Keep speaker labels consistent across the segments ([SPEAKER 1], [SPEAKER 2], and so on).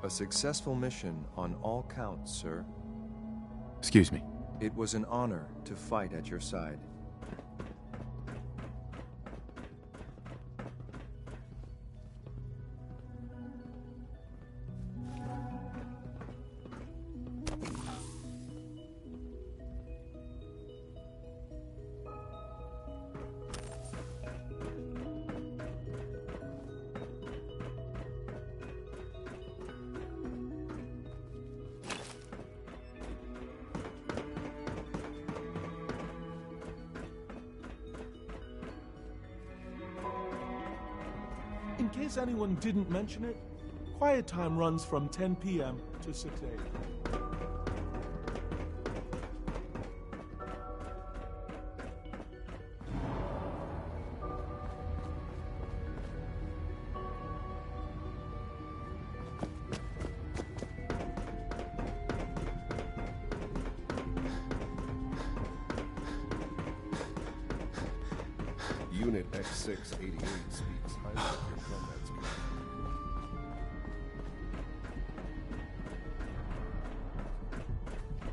[SPEAKER 1] A successful mission on all counts, sir.
[SPEAKER 2] Excuse me.
[SPEAKER 1] It was an honor to fight at your side.
[SPEAKER 3] In case anyone didn't mention it, quiet time runs from 10 p.m. to 6 a.m.
[SPEAKER 4] Unit X688 speaks highly of your combat skills.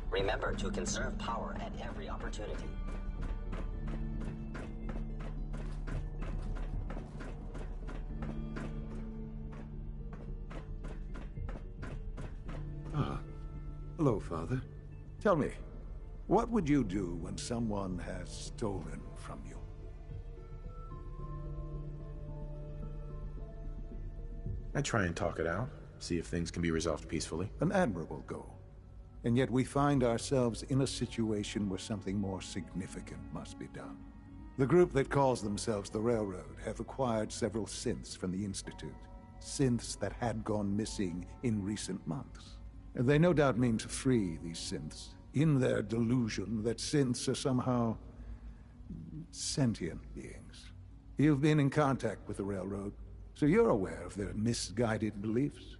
[SPEAKER 5] Remember to conserve power at every opportunity.
[SPEAKER 6] Ah. Hello, Father. Tell me, what would you do when someone has stolen from you?
[SPEAKER 2] I try and talk it out, see if things can be resolved peacefully.
[SPEAKER 6] An admirable goal. And yet we find ourselves in a situation where something more significant must be done. The group that calls themselves the Railroad have acquired several synths from the Institute. Synths that had gone missing in recent months. And they no doubt mean to free these synths, in their delusion that synths are somehow sentient beings. You've been in contact with the Railroad, so you're aware of their misguided beliefs.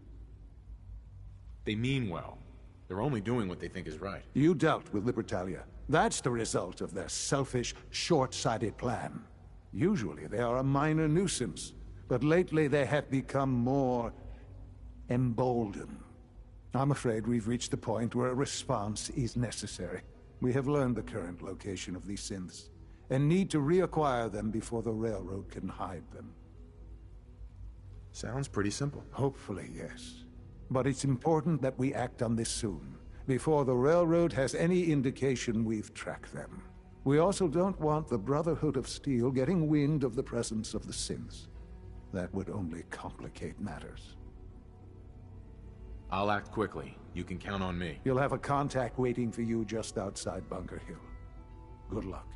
[SPEAKER 2] They mean well. They're only doing what they think is right.
[SPEAKER 6] You dealt with Libertalia. That's the result of their selfish, short-sighted plan. Usually they are a minor nuisance, but lately they have become more emboldened. I'm afraid we've reached the point where a response is necessary. We have learned the current location of these synths, and need to reacquire them before the Railroad can hide them.
[SPEAKER 2] Sounds pretty simple.
[SPEAKER 6] Hopefully, yes. But it's important that we act on this soon, before the Railroad has any indication we've tracked them. We also don't want the Brotherhood of Steel getting wind of the presence of the synths. That would only complicate matters.
[SPEAKER 2] I'll act quickly. You can count on me.
[SPEAKER 6] You'll have a contact waiting for you just outside Bunker Hill. Good luck.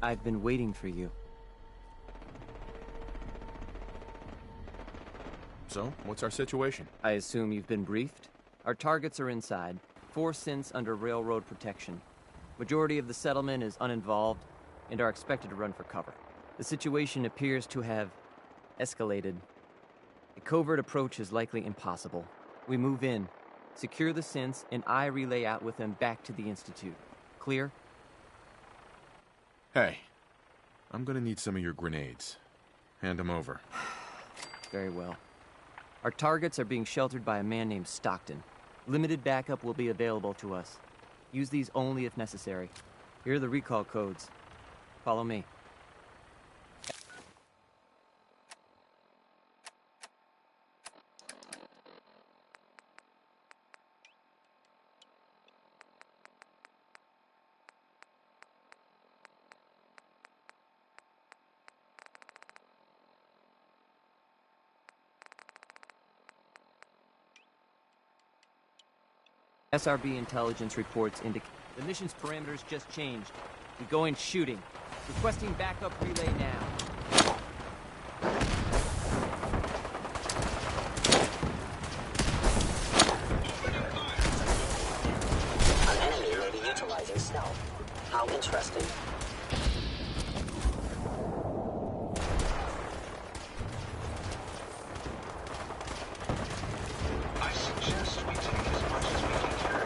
[SPEAKER 7] I've been waiting for you.
[SPEAKER 2] So, what's our situation?
[SPEAKER 7] I assume you've been briefed? Our targets are inside. 4 synths under railroad protection. Majority of the settlement is uninvolved and are expected to run for cover. The situation appears to have escalated. A covert approach is likely impossible. We move in, secure the synths, and I relay out with them back to the Institute. Clear?
[SPEAKER 2] Hey, I'm gonna need some of your grenades. Hand them over.
[SPEAKER 7] Very well. Our targets are being sheltered by a man named Stockton. Limited backup will be available to us. Use these only if necessary. Here are the recall codes. Follow me. SRB intelligence reports indicate the mission's parameters just changed. We go in shooting. Requesting backup relay now.
[SPEAKER 5] An enemy may be utilizing stealth. How interesting.
[SPEAKER 8] I suggest we take as much as we can carry.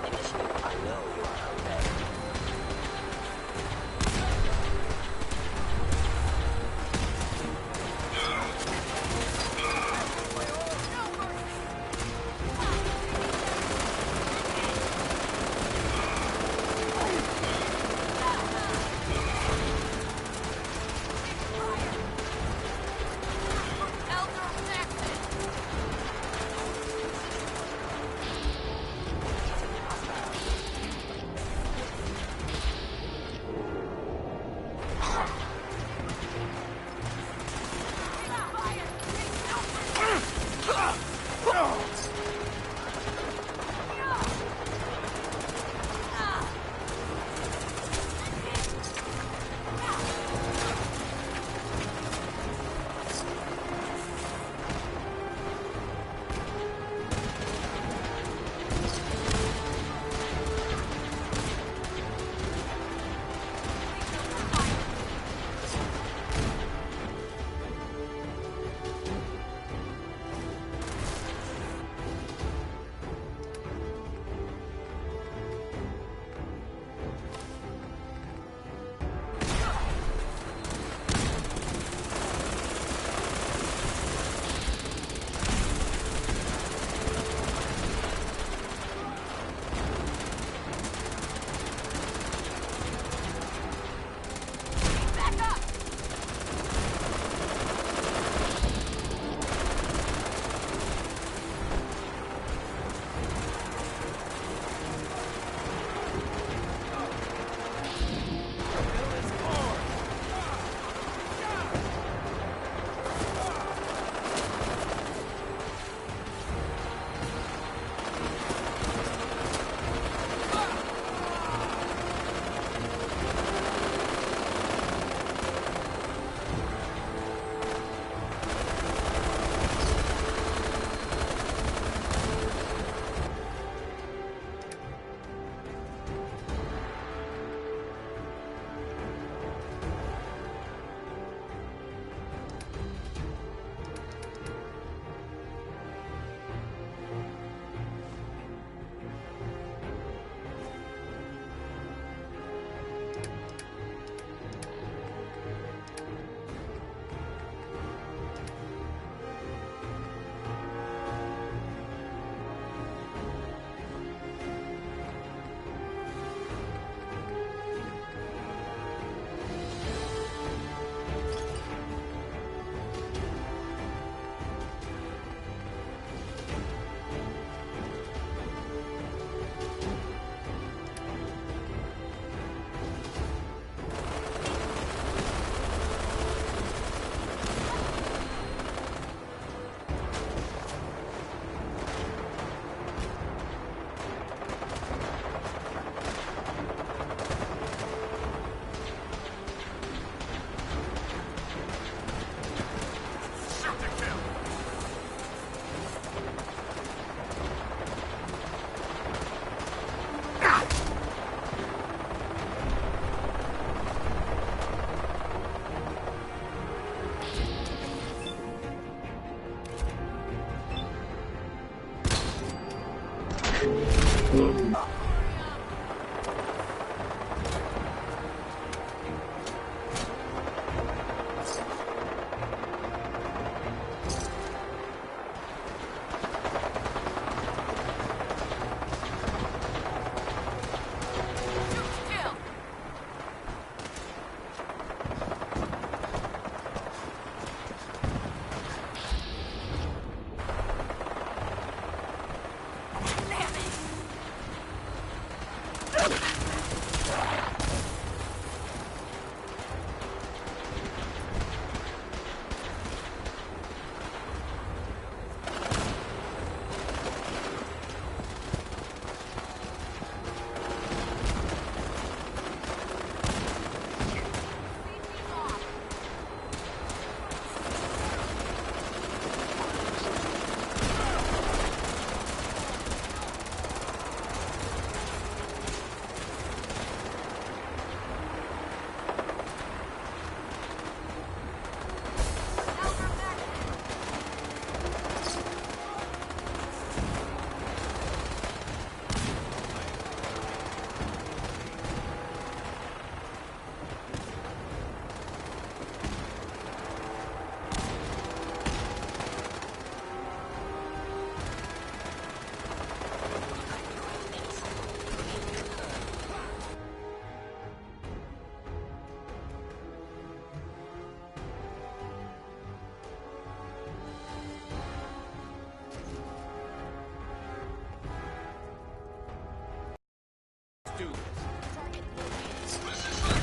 [SPEAKER 5] Initiative, I know you are undead.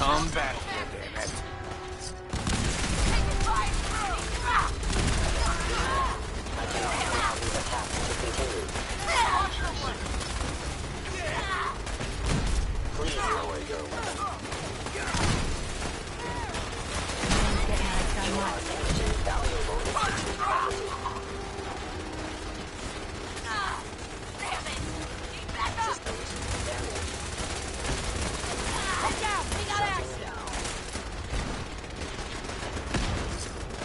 [SPEAKER 2] Come back here, damn it.
[SPEAKER 5] Please lower your weapon. You are damaging valuable institute property. Systems damaged.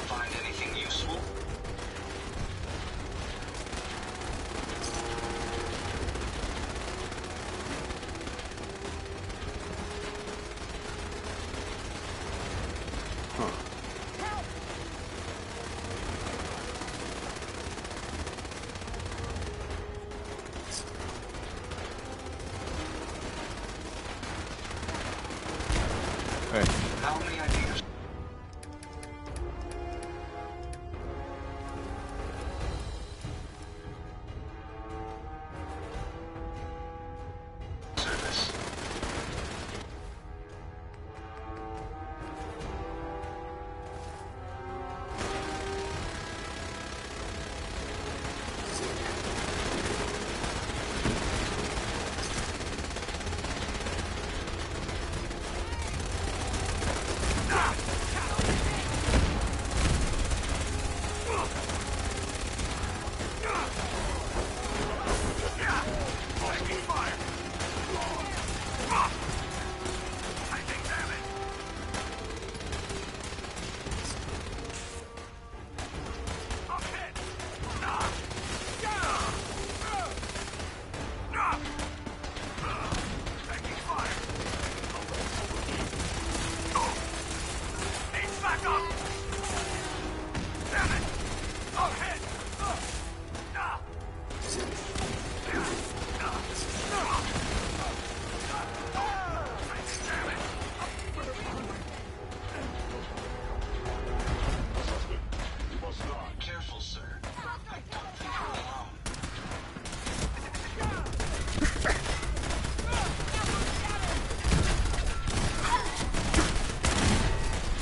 [SPEAKER 8] Find anything useful?
[SPEAKER 2] Hey,
[SPEAKER 8] How many ideas? Service. Careful, sir. I don't think you're alone.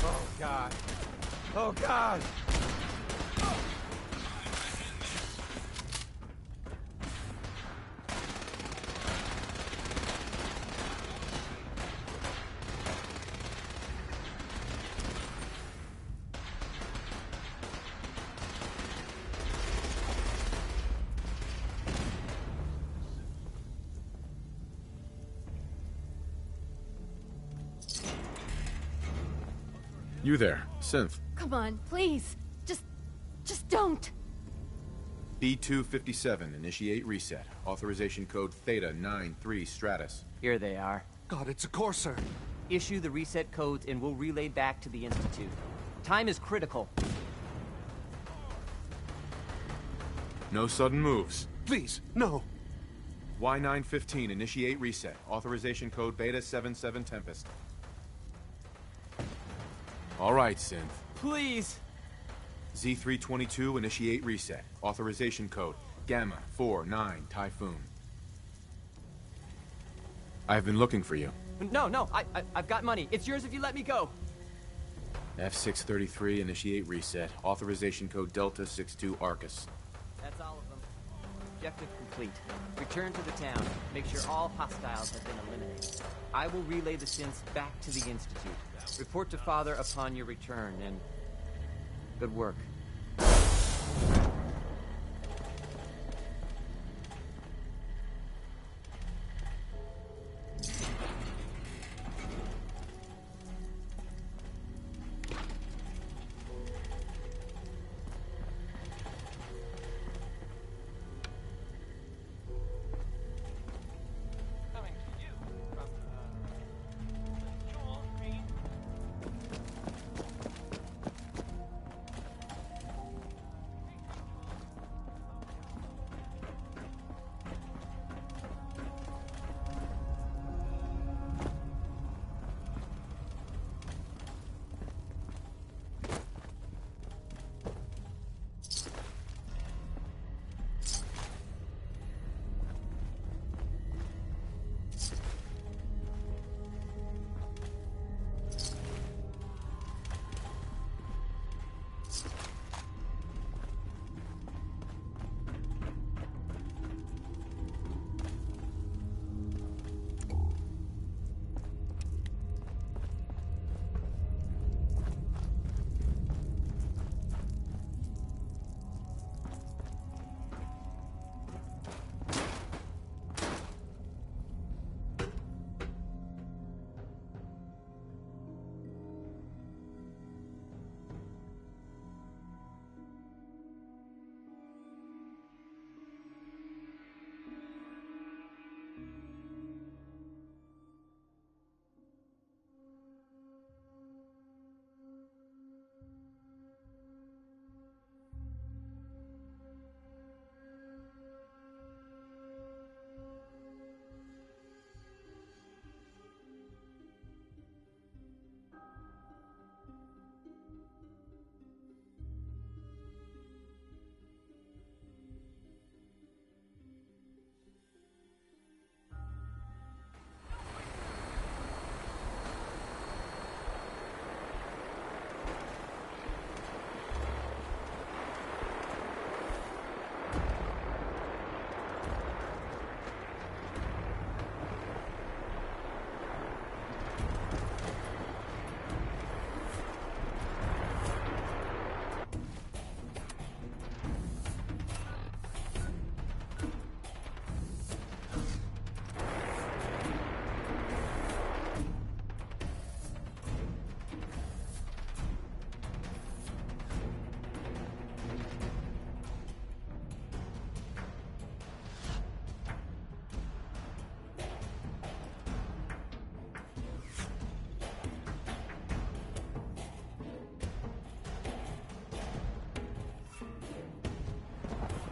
[SPEAKER 1] Oh, God. Oh, God!
[SPEAKER 2] you there, Synth.
[SPEAKER 9] Come on, please. Just don't.
[SPEAKER 2] B257, initiate reset. Authorization code Theta 93 Stratus.
[SPEAKER 7] Here they are.
[SPEAKER 9] God, it's a Corsair.
[SPEAKER 7] Issue the reset codes and we'll relay back to the Institute. Time is critical.
[SPEAKER 2] No sudden moves.
[SPEAKER 9] Please, no.
[SPEAKER 2] Y915, initiate reset. Authorization code Beta 77 Tempest. All right, Synth.
[SPEAKER 7] Please!
[SPEAKER 2] Z322, initiate reset. Authorization code Gamma 49 Typhoon. I've been looking for you.
[SPEAKER 7] No, I've got money. It's yours if you let me go.
[SPEAKER 2] F633, initiate reset. Authorization code Delta 62 Arcus.
[SPEAKER 7] That's all of them. Objective complete. Return to the town. Make sure all hostiles have been eliminated. I will relay the synths back to the Institute. Report to Father upon your return, and good work.
[SPEAKER 8] Coming to you from, Joel Green.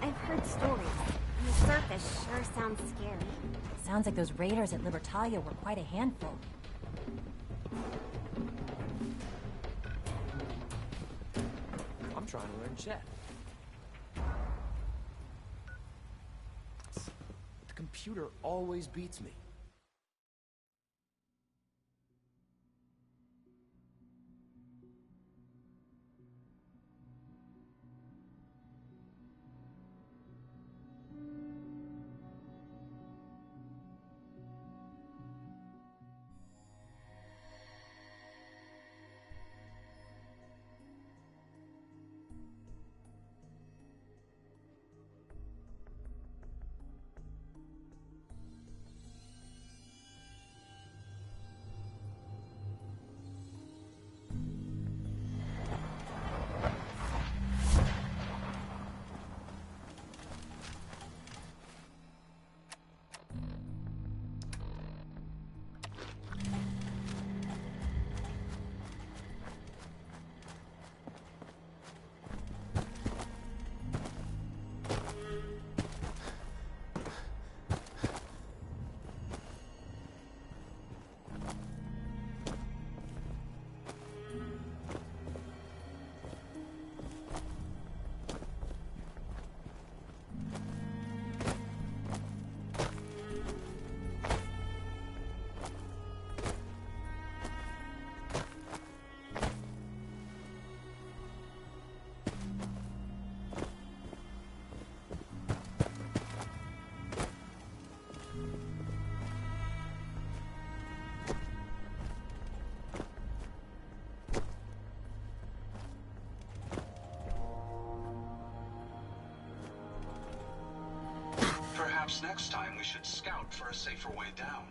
[SPEAKER 10] I've heard stories. On the surface sure sounds scary.
[SPEAKER 11] Sounds like those raiders at Libertalia were quite a handful.
[SPEAKER 9] I'm trying to learn Jet. The computer always beats me.
[SPEAKER 8] Perhaps next time we should scout for a safer way down.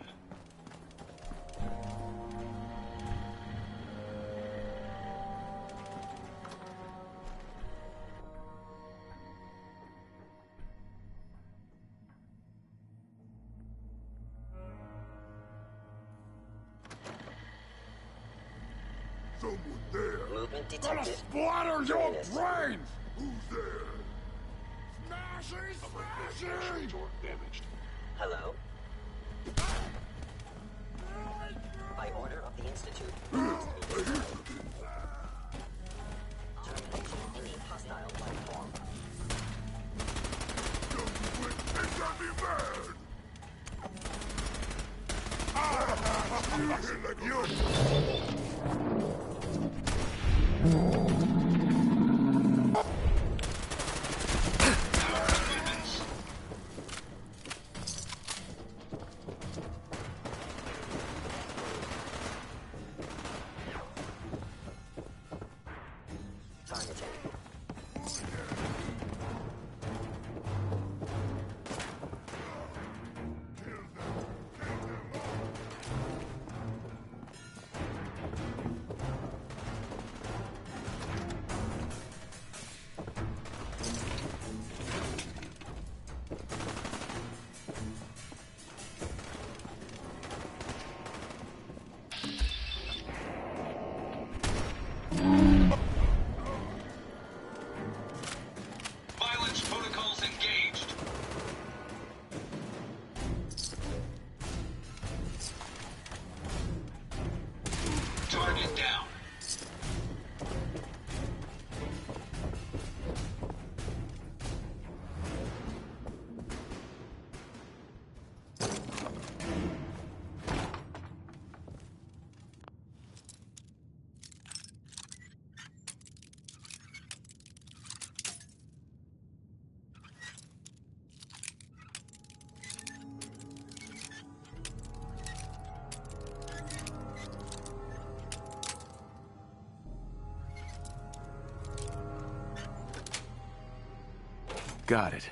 [SPEAKER 4] Someone there.
[SPEAKER 5] Movement detected.
[SPEAKER 4] Splatter your
[SPEAKER 5] Join us.
[SPEAKER 4] brains! Who's there? Smashing!
[SPEAKER 8] Damaged.
[SPEAKER 5] Hello? By order of the Institute. Terminate any hostile life form.
[SPEAKER 4] It's got me mad!
[SPEAKER 5] Targeting.
[SPEAKER 8] Violence protocols engaged. Target down.
[SPEAKER 2] Got it.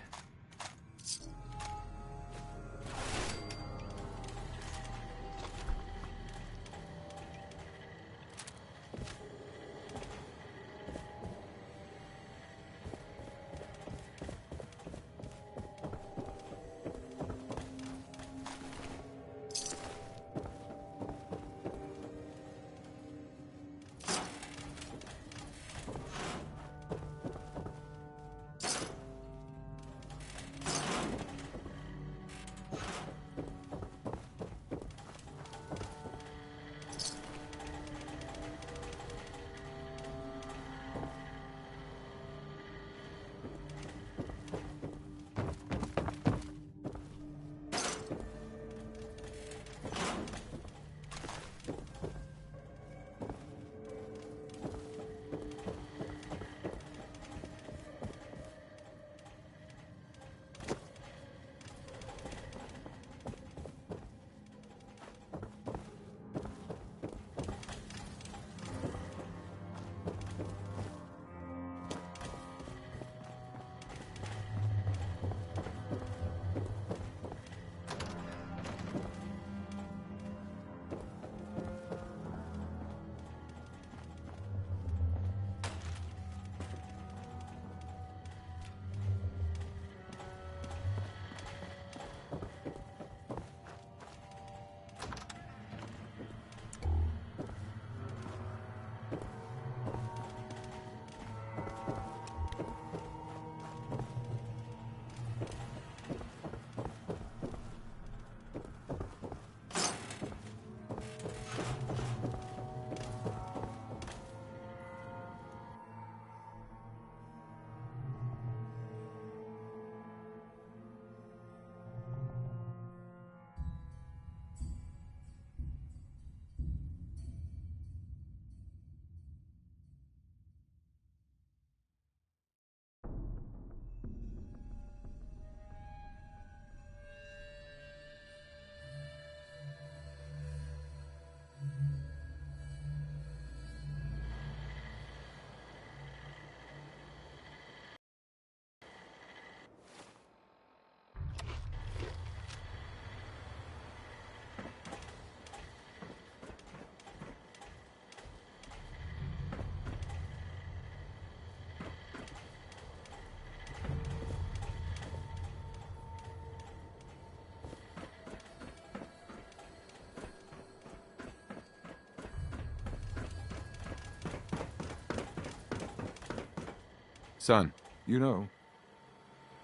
[SPEAKER 2] Son.
[SPEAKER 6] You know,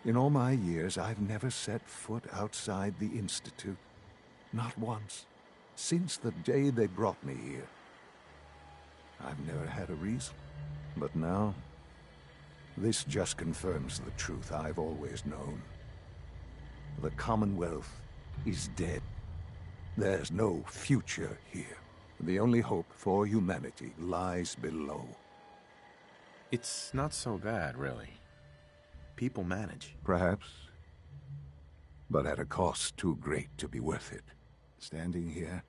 [SPEAKER 6] in all my years, I've never set foot outside the Institute. Not once. Since the day they brought me here. I've never had a reason. But now, this just confirms the truth I've always known. The Commonwealth is dead. There's no future here. The only hope for humanity lies below.
[SPEAKER 2] It's not so bad, really. People manage.
[SPEAKER 6] Perhaps. But at a cost too great to be worth it. Standing here,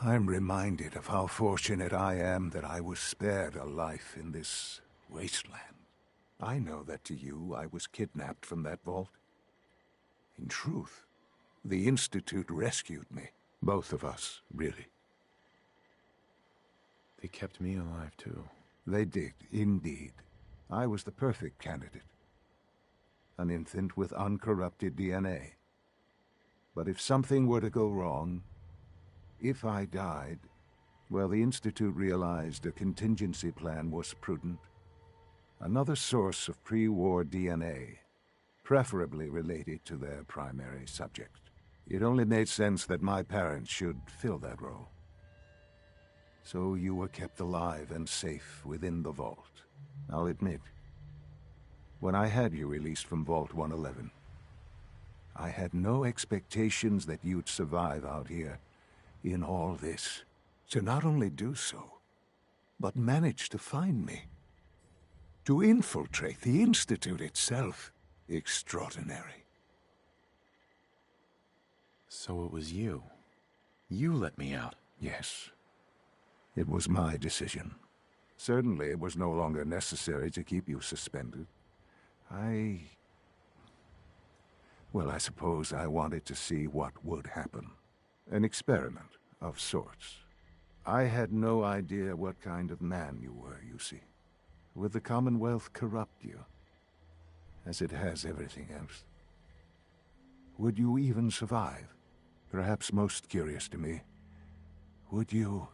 [SPEAKER 6] I'm reminded of how fortunate I am that I was spared a life in this wasteland. I know that to you, I was kidnapped from that vault. In truth, the Institute rescued me. Both of us, really.
[SPEAKER 2] They kept me alive, too.
[SPEAKER 6] They did, indeed. I was the perfect candidate. An infant with uncorrupted DNA. But if something were to go wrong, if I died, well, the Institute realized a contingency plan was prudent. Another source of pre-war DNA, preferably related to their primary subject. It only made sense that my parents should fill that role. So you were kept alive and safe within the vault. I'll admit, when I had you released from Vault 111, I had no expectations that you'd survive out here in all this. To not only do so, but manage to find me. To infiltrate the Institute itself. Extraordinary.
[SPEAKER 2] So it was you. You let me out.
[SPEAKER 6] Yes. It was my decision. Certainly it was no longer necessary to keep you suspended. Well, I suppose I wanted to see what would happen. An experiment of sorts. I had no idea what kind of man you were, you see. Would the Commonwealth corrupt you, as it has everything else? Would you even survive? Perhaps most curious to me, would you,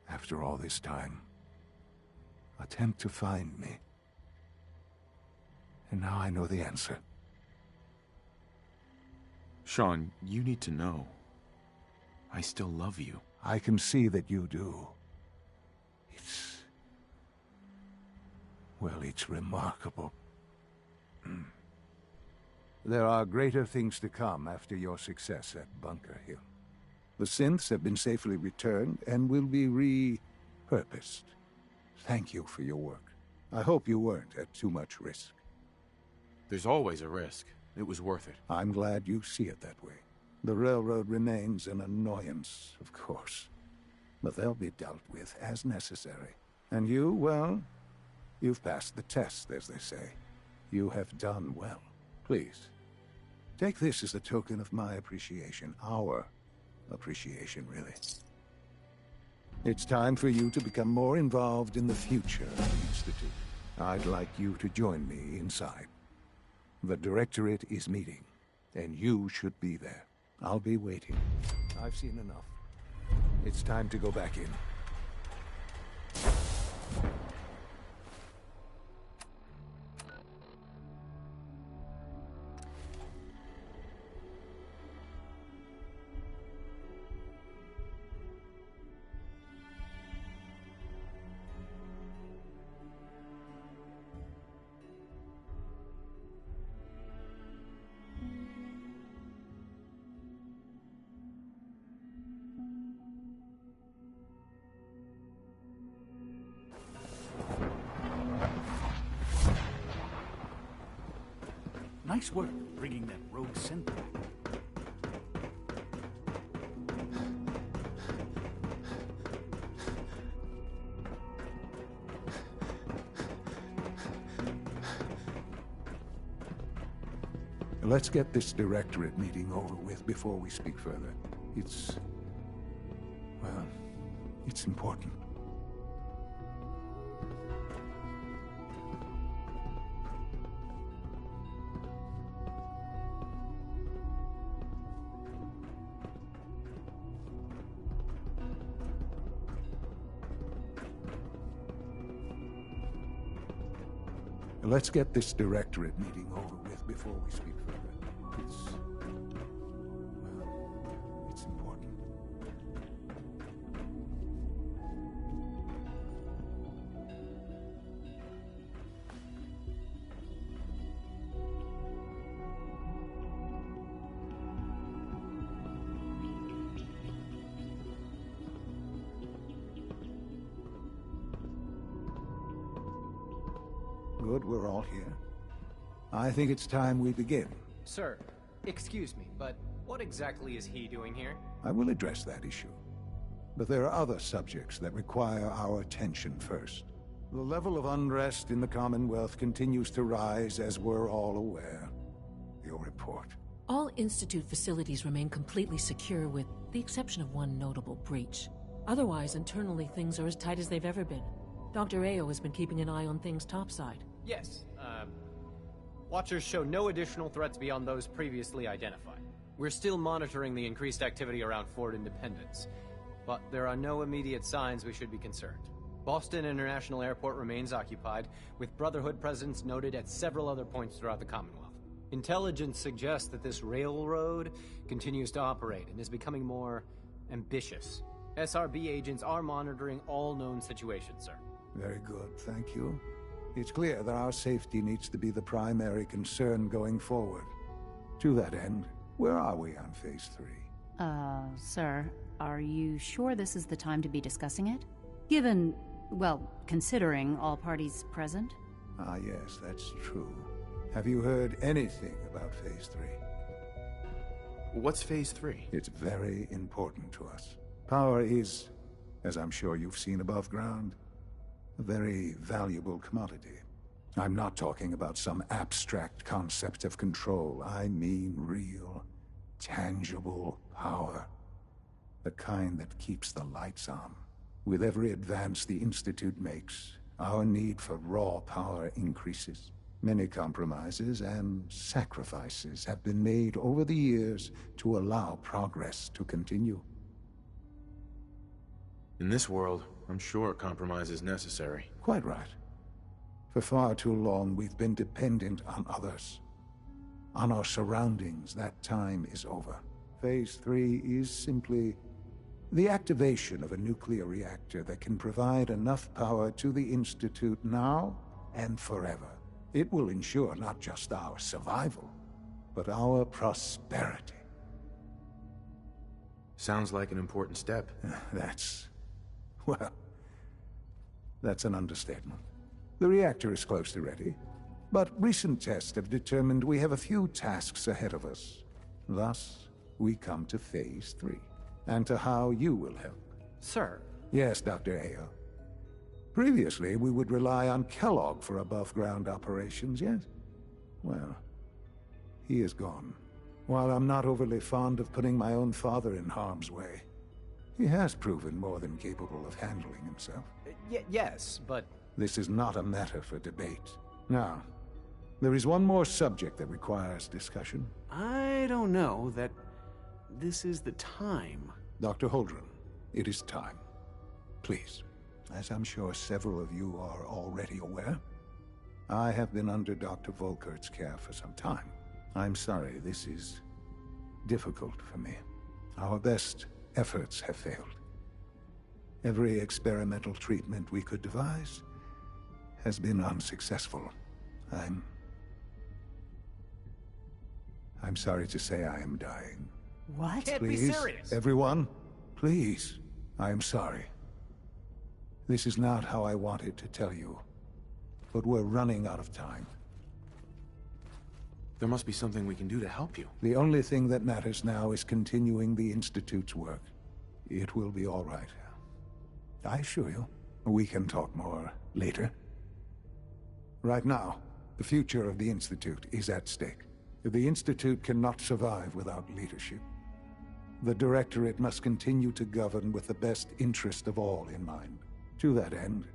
[SPEAKER 6] after all this time, attempt to find me? And now I know the answer.
[SPEAKER 2] Sean, you need to know. I still love you.
[SPEAKER 6] I can see that you do. Well, it's remarkable. There are greater things to come after your success at Bunker Hill. The synths have been safely returned and will be repurposed. Thank you for your work. I hope you weren't at too much risk.
[SPEAKER 2] There's always a risk. It was worth it.
[SPEAKER 6] I'm glad you see it that way. The railroad remains an annoyance, of course. But they'll be dealt with as necessary. And you, well, you've passed the test, as they say. You have done well. Please, take this as a token of my appreciation. Our appreciation, really. It's time for you to become more involved in the future of the Institute. I'd like you to join me inside. The Directorate is meeting, and you should be there. I'll be waiting. I've seen enough. It's time to go back in.
[SPEAKER 12] Nice work bringing that rogue synth back.
[SPEAKER 6] Let's get this Directorate meeting over with before we speak further. It's important. Let's get this directorate meeting over with before we speak further. It's important. Good, we're all here. I think it's time we begin.
[SPEAKER 13] Sir, excuse me, but what exactly is he doing here?
[SPEAKER 6] I will address that issue. But there are other subjects that require our attention first. The level of unrest in the Commonwealth continues to rise, as we're all aware. Your report.
[SPEAKER 14] All Institute facilities remain completely secure with the exception of one notable breach. Otherwise, internally, things are as tight as they've ever been. Dr. Ayo has been keeping an eye on things topside.
[SPEAKER 13] Yes, Watchers show no additional threats beyond those previously identified. We're still monitoring the increased activity around Fort Independence, but there are no immediate signs we should be concerned. Boston International Airport remains occupied, with Brotherhood presence noted at several other points throughout the Commonwealth. Intelligence suggests that this railroad continues to operate and is becoming more ambitious. SRB agents are monitoring all known situations, sir.
[SPEAKER 6] Very good, thank you. It's clear that our safety needs to be the primary concern going forward. To that end, where are we on Phase 3?
[SPEAKER 15] Sir, are you sure this is the time to be discussing it? Given, well, considering all parties present?
[SPEAKER 6] Ah, yes, that's true. Have you heard anything about Phase 3?
[SPEAKER 2] What's Phase 3?
[SPEAKER 6] It's very important to us. Power is, as I'm sure you've seen above ground, a very valuable commodity. I'm not talking about some abstract concept of control. I mean real, tangible power. The kind that keeps the lights on. With every advance the Institute makes, our need for raw power increases. Many compromises and sacrifices have been made over the years to allow progress to continue.
[SPEAKER 2] In this world, I'm sure compromise is necessary.
[SPEAKER 6] Quite right. For far too long, we've been dependent on others. On our surroundings. That time is over. Phase 3 is simply the activation of a nuclear reactor that can provide enough power to the Institute now and forever. It will ensure not just our survival, but our prosperity.
[SPEAKER 2] Sounds like an important step.
[SPEAKER 6] Well, that's an understatement. The reactor is close to ready, but recent tests have determined we have a few tasks ahead of us. Thus, we come to Phase 3, and to how you will help.
[SPEAKER 13] Sir?
[SPEAKER 6] Yes, Dr. Ayo. Previously, we would rely on Kellogg for above-ground operations, yes? Well, he is gone. While I'm not overly fond of putting my own father in harm's way, he has proven more than capable of handling himself.
[SPEAKER 13] Yes, but...
[SPEAKER 6] This is not a matter for debate. Now, there is one more subject that requires discussion.
[SPEAKER 12] I don't know that this is the time.
[SPEAKER 6] Dr. Holdren, it is time. Please, as I'm sure several of you are already aware, I have been under Dr. Volkert's care for some time. I'm sorry, this is difficult for me. Our best efforts have failed. Every experimental treatment we could devise has been unsuccessful. I'm sorry to say I am dying.
[SPEAKER 15] What?
[SPEAKER 13] Can't be serious.
[SPEAKER 6] Everyone, please. I am sorry. This is not how I wanted to tell you, but we're running out of time.
[SPEAKER 2] There must be something we can do to help you.
[SPEAKER 6] The only thing that matters now is continuing the Institute's work. It will be all right. I assure you. We can talk more later. Right now, the future of the Institute is at stake. The Institute cannot survive without leadership. The Directorate must continue to govern with the best interest of all in mind. To that end,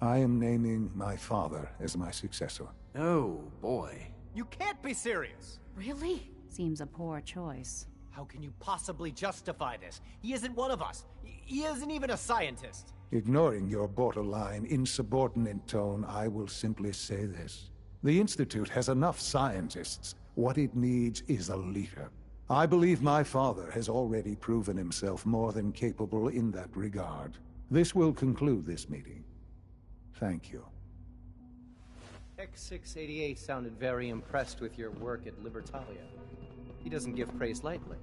[SPEAKER 6] I am naming my father as my successor.
[SPEAKER 12] Oh, boy.
[SPEAKER 13] You can't be serious!
[SPEAKER 15] Really? Seems a poor choice.
[SPEAKER 13] How can you possibly justify this? He isn't one of us. He isn't even a scientist.
[SPEAKER 6] Ignoring your borderline, insubordinate tone, I will simply say this. The Institute has enough scientists. What it needs is a leader. I believe my father has already proven himself more than capable in that regard. This will conclude this meeting. Thank you.
[SPEAKER 13] X688 sounded very impressed with your work at Libertalia. He doesn't give praise lightly.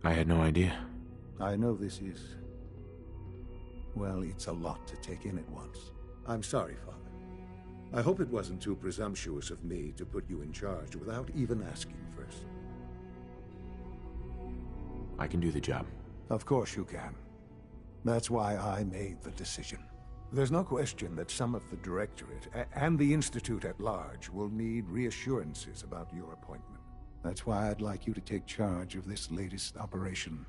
[SPEAKER 2] I had no idea.
[SPEAKER 6] I know this is... well, it's a lot to take in at once.
[SPEAKER 16] I'm sorry, Father. I hope it wasn't too presumptuous of me to put you in charge without even asking first.
[SPEAKER 2] I can do the job.
[SPEAKER 6] Of course you can. That's why I made the decision. There's no question that some of the Directorate and the Institute at large will need reassurances about your appointment. That's why I'd like you to take charge of this latest operation.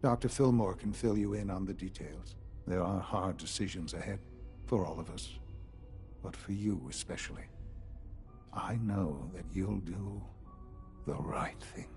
[SPEAKER 6] Dr. Fillmore can fill you in on the details. There are hard decisions ahead, for all of us. But for you especially. I know that you'll do the right thing.